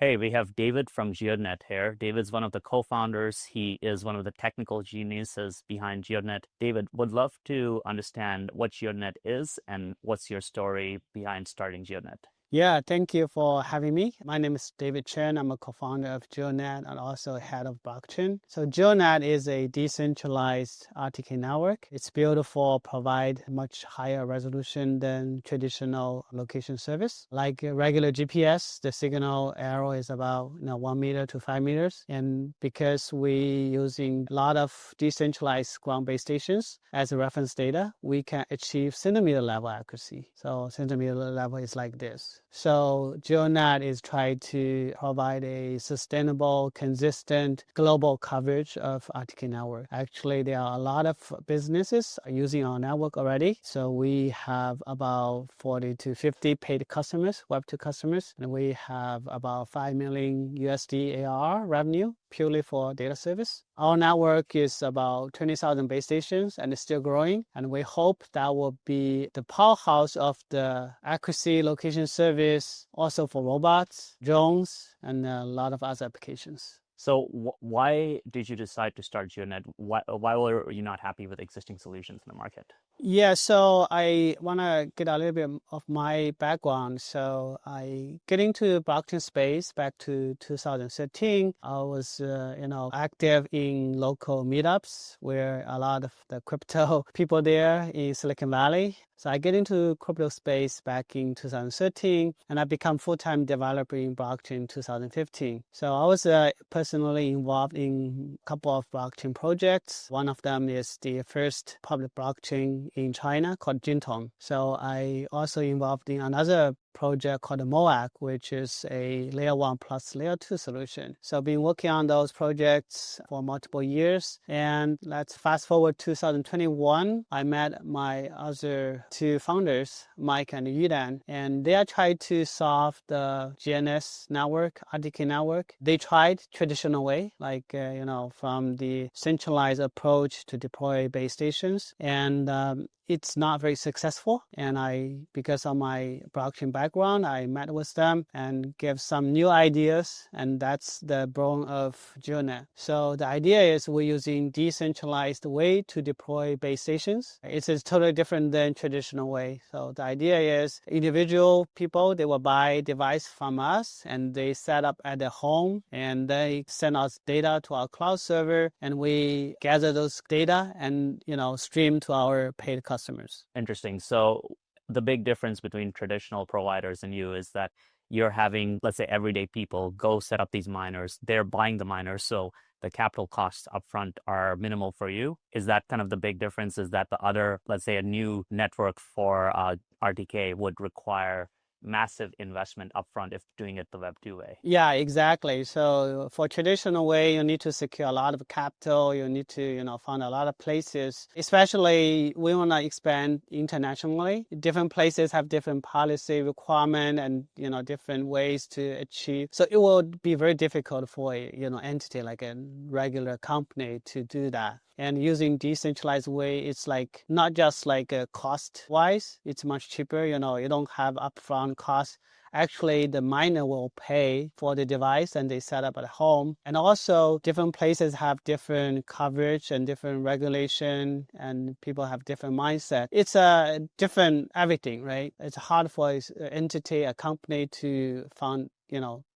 Hey, we have David from Geodnet here. David's one of the co-founders. He is one of the technical geniuses behind Geodnet. David, would love to understand what Geodnet is and what's your story behind starting Geodnet. Yeah, thank you for having me. My name is David Chen. I'm a co-founder of Geodnet and also head of blockchain. So Geodnet is a decentralized RTK network. It's built for provide much higher resolution than traditional location service. Like a regular GPS, the signal arrow is about 1 meter to 5 meters. And because we using a lot of decentralized ground-based stations as a reference data, we can achieve centimeter level accuracy. So centimeter level is like this. So Geodnet is trying to provide a sustainable, consistent global coverage of RTK network. Actually, there are a lot of businesses using our network already. So we have about 40 to 50 paid customers, Web2 customers, and we have about 5 million USD ARR revenue purely for data service. Our network is about 20,000 base stations and it's still growing. And we hope that will be the powerhouse of the accuracy location service, also for robots, drones, and a lot of other applications. So why did you decide to start Geodnet? Why were you not happy with existing solutions in the market? Yeah, so I want to get a little bit of my background. So I get into blockchain space back to 2013. I was, active in local meetups where a lot of the crypto people there in Silicon Valley. So I get into crypto space back in 2013, and I become full-time developer in blockchain in 2015. So I was personally involved in a couple of blockchain projects. One of them is the first public blockchain in China called Jintong. So I also involved in another project called MOAC, which is a layer 1 plus layer 2 solution. So I've been working on those projects for multiple years. And let's fast forward 2021. I met my other two founders, Mike and Yudan, and they are trying to solve the GNS network, RTK network. They tried traditional way, like, from the centralized approach to deploy base stations. And it's not very successful. And because of my blockchain background, I met with them and gave some new ideas. And that's the brawn of Geodnet. So the idea is we're using decentralized way to deploy base stations. It's totally different than traditional way. So the idea is individual people, they will buy device from us and they set up at their home and they send us data to our cloud server and we gather those data and, stream to our paid customers. Interesting. So the big difference between traditional providers and you is that you're having, let's say, everyday people go set up these miners. They're buying the miners, so the capital costs upfront are minimal for you. Is that kind of the big difference? Is that the other, let's say, a new network for RTK would require massive investment upfront if doing it the Web2 way? Yeah, exactly. So for traditional way, you need to secure a lot of capital. You need to, find a lot of places. Especially we want to expand internationally. Different places have different policy requirement and, different ways to achieve. So it will be very difficult for a, entity like a regular company to do that. And using decentralized way, it's like not just like a cost wise, it's much cheaper. You don't have upfront costs. Actually, the miner will pay for the device and they set up at home. And also different places have different coverage and different regulation and people have different mindset. It's a different everything, right? It's hard for an entity, a company to fund,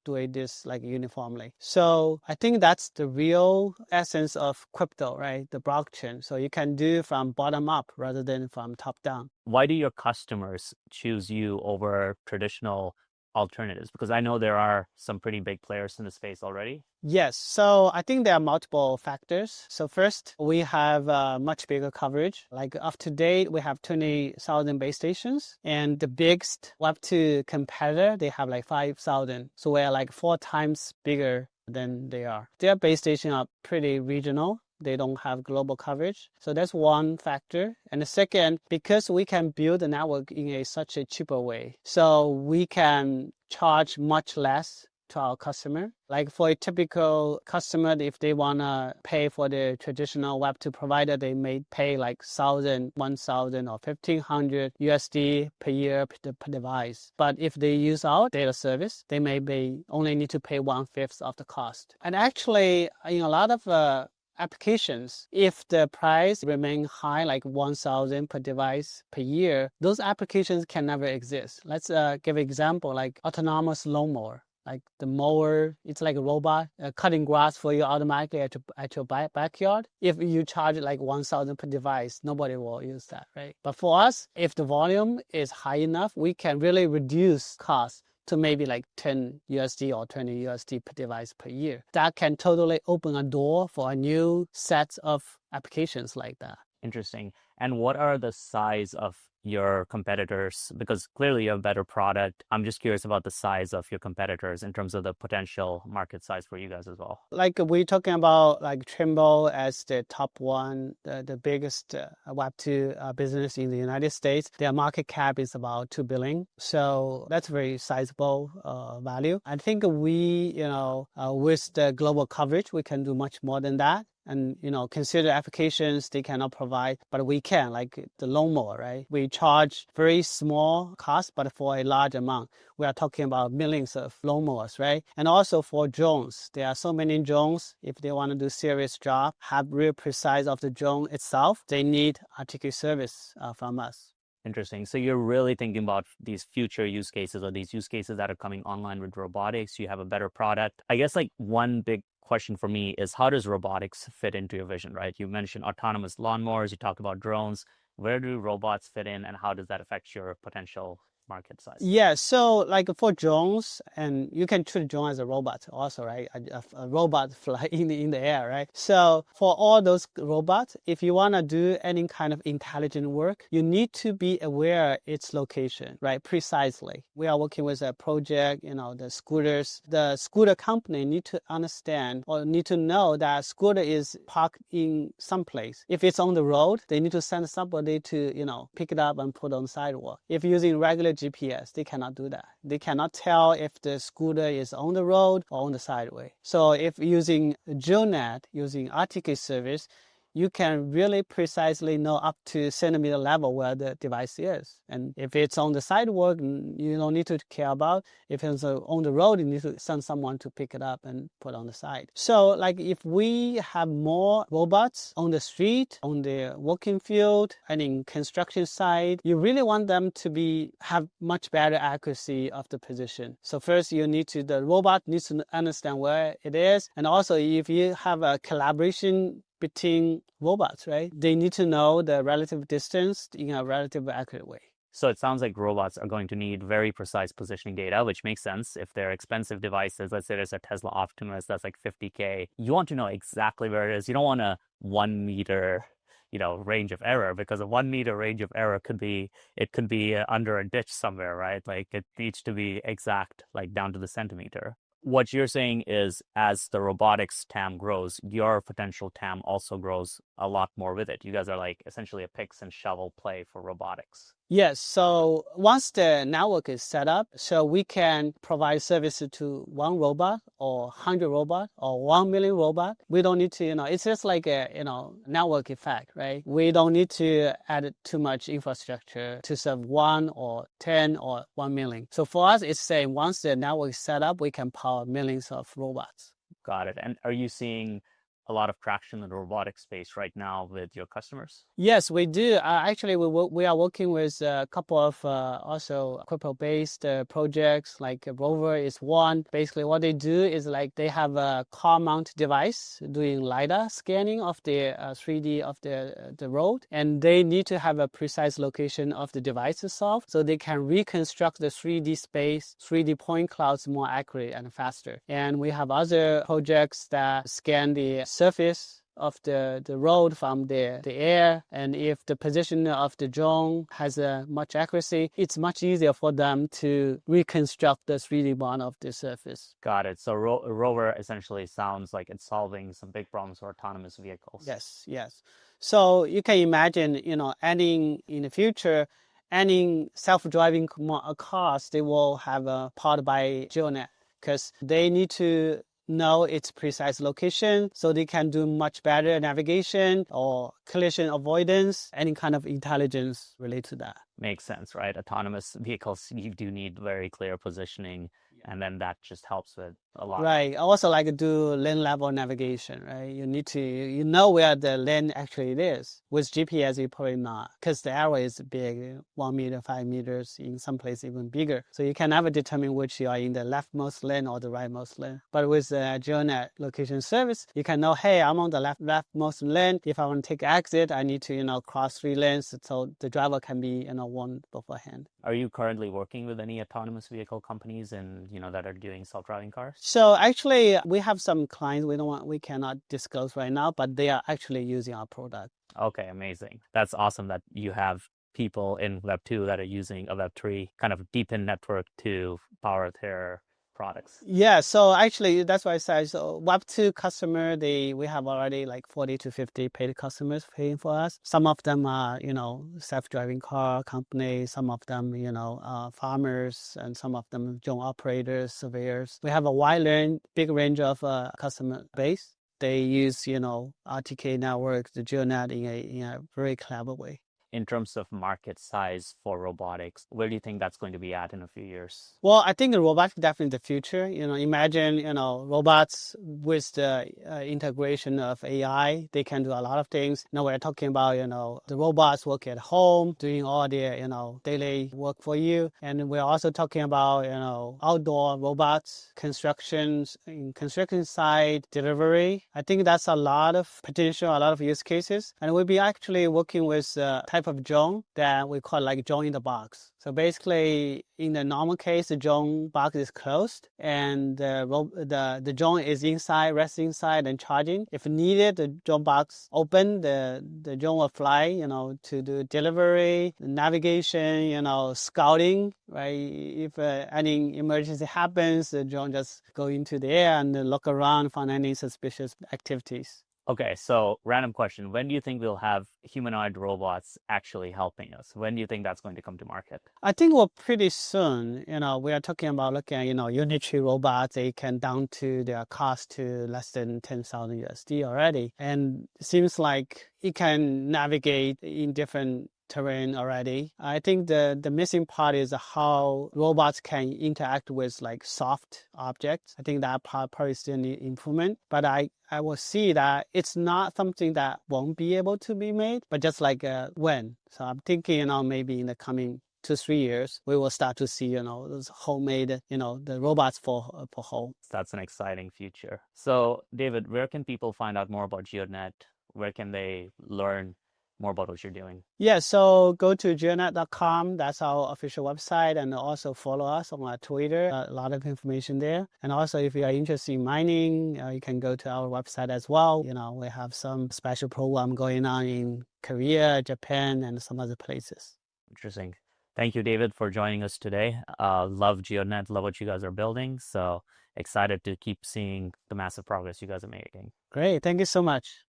doing this like uniformly. So I think that's the real essence of crypto, right? The blockchain. So you can do from bottom up rather than from top down. Why do your customers choose you over traditional alternatives? Because I know there are some pretty big players in the space already. Yes, so I think there are multiple factors. So first, we have much bigger coverage. Like up to date, we have 20,000 base stations. And the biggest Web2 competitor, they have like 5,000. So we're like 4 times bigger than they are. Their base stations are pretty regional. They don't have global coverage. So that's one factor. And the second, because we can build a network in such a cheaper way, so we can charge much less to our customer. Like for a typical customer, if they want to pay for the traditional Web2 provider, they may pay like 1,000, 1,000 or 1,500 USD per year per device. But if they use our data service, they may only need to pay 1/5 of the cost. And actually, in a lot of applications, if the price remain high, like 1,000 per device per year, those applications can never exist. Let's give an example, like autonomous lawnmower. Like the mower, it's like a robot cutting grass for you automatically at your backyard. If you charge like 1,000 per device, nobody will use that, right? But for us, if the volume is high enough, we can really reduce costs to maybe like 10 USD or 20 USD per device per year. That can totally open a door for a new set of applications like that. Interesting. And what are the size of your competitors? Because clearly you have a better product. I'm just curious about the size of your competitors in terms of the potential market size for you guys as well. Like we're talking about like Trimble as the top one, the biggest Web2 business in the United States. Their market cap is about 2 billion. So that's very sizable value. I think we, with the global coverage, we can do much more than that. And, consider applications they cannot provide, but we can, like the lawnmower, right? We charge very small cost, but for a large amount. We are talking about millions of lawnmowers, right? And also for drones, there are so many drones. If they want to do serious job, have real precise of the drone itself, they need RTK service from us. Interesting. So you're really thinking about these future use cases or these use cases that are coming online with robotics. You have a better product. I guess like one big question for me is how does robotics fit into your vision, right? You mentioned autonomous lawnmowers, you talked about drones. Where do robots fit in and how does that affect your potential market size? Yeah, so like for drones, and you can treat drone as a robot also, right? A robot fly in the air, right? So for all those robots, if you want to do any kind of intelligent work, you need to be aware its location, right? Precisely. We are working with a project, the scooters. The scooter company need to understand or need to know that scooter is parked in some place. If it's on the road, they need to send somebody to, pick it up and put on the sidewalk. If using regular GPS, they cannot do that. They cannot tell if the scooter is on the road or on the sideway. So if using Geodnet, using RTK service, you can really precisely know up to centimeter level where the device is. And if it's on the sidewalk, you don't need to care about. If it's on the road, you need to send someone to pick it up and put on the side. So like if we have more robots on the street, on the working field, and in construction site, you really want them to have much better accuracy of the position. So first the robot needs to understand where it is. And also if you have a collaboration between robots, right? They need to know the relative distance in a relatively accurate way. So it sounds like robots are going to need very precise positioning data, which makes sense. If they're expensive devices, let's say there's a Tesla Optimus that's like 50K, you want to know exactly where it is. You don't want a 1 meter, range of error, because a 1 meter range of error could be under a ditch somewhere, right? Like it needs to be exact, like down to the centimeter. What you're saying is as the robotics TAM grows, your potential TAM also grows a lot more with it. You guys are like essentially a picks and shovel play for robotics. Yes, so once the network is set up, so we can provide services to one robot or 100 robots or 1 million robots. We don't need to, it's just like a, network effect, right? We don't need to add too much infrastructure to serve 1 or 10 or 1 million. So for us, it's saying once the network is set up, we can power millions of robots. Got it. And are you seeing a lot of traction in the robotics space right now with your customers? Yes, we do. Actually, we are working with a couple of also crypto-based projects, like Rover is one. Basically, what they do is like they have a car mount device doing LiDAR scanning of the 3D of the road, and they need to have a precise location of the device itself so they can reconstruct the 3D space, 3D point clouds more accurate and faster. And we have other projects that scan the surface of the road from the air, and if the position of the drone has much accuracy, it's much easier for them to reconstruct the 3D bond of the surface. Got it. So Rover essentially sounds like it's solving some big problems for autonomous vehicles. Yes. So you can imagine, adding in the future, any self-driving cars, they will have powered by Geodnet. because they need to know its precise location so they can do much better navigation or collision avoidance, any kind of intelligence related to that. Makes sense, right? Autonomous vehicles, you do need very clear positioning, and then that just helps with a lot. Right. I also like to do lane level navigation, right? You need to, you know where the lane actually is. With GPS, you probably not, because the area is big, 1 meter, 5 meters, in some places even bigger. So you can never determine which you are in the leftmost lane or the rightmost lane. But with the Geodnet location service, you can know, hey, I'm on the leftmost lane. If I want to take exit, I need to, cross 3 lanes so the driver can be, warned beforehand. Are you currently working with any autonomous vehicle companies and, that are doing self-driving cars? So actually, we have some clients we cannot disclose right now, but they are actually using our product. Okay, amazing. That's awesome that you have people in Web 2 that are using a Web 3 kind of deepened network to power their products. Yeah, so actually that's why I said, so Web2 customer, we have already like 40 to 50 paid customers paying for us. Some of them are, self-driving car companies, some of them, farmers, and some of them drone operators, surveyors. We have a big range of customer base. They use, RTK network, the Geodnet in a very clever way. In terms of market size for robotics, where do you think that's going to be at in a few years? Well, I think the robotics definitely the future. Imagine, robots with the integration of AI, they can do a lot of things. Now we're talking about, the robots work at home, doing all their, daily work for you. And we're also talking about, outdoor robots, construction site, delivery. I think that's a lot of potential, a lot of use cases. And we'll be actually working with type of drone that we call like drone in the box. So basically, in the normal case, the drone box is closed and the drone is inside, resting inside and charging. If needed, the drone box open, the drone will fly, to do delivery, navigation, scouting, right? If any emergency happens, the drone just go into the air and look around, find any suspicious activities. Okay, so random question. When do you think we'll have humanoid robots actually helping us? When do you think that's going to come to market? I think we're pretty soon. We are talking about looking at, unitary robots. They can down to their cost to less than 10,000 USD already. And it seems like it can navigate in different terrain already. I think the missing part is how robots can interact with like soft objects. I think that part probably still need improvement, but I will see that it's not something that won't be able to be made, but just like when. So I'm thinking, maybe in the coming 2-3 years, we will start to see, those homemade, the robots for home. That's an exciting future. So David, where can people find out more about Geodnet? Where can they learn more about what you're doing? Yeah, so go to geodnet.com. That's our official website, and also follow us on our Twitter. A lot of information there. And also, if you are interested in mining, you can go to our website as well. We have some special program going on in Korea, Japan, and some other places. Interesting. Thank you, David, for joining us today. Love Geodnet, love what you guys are building. So excited to keep seeing the massive progress you guys are making. Great. Thank you so much.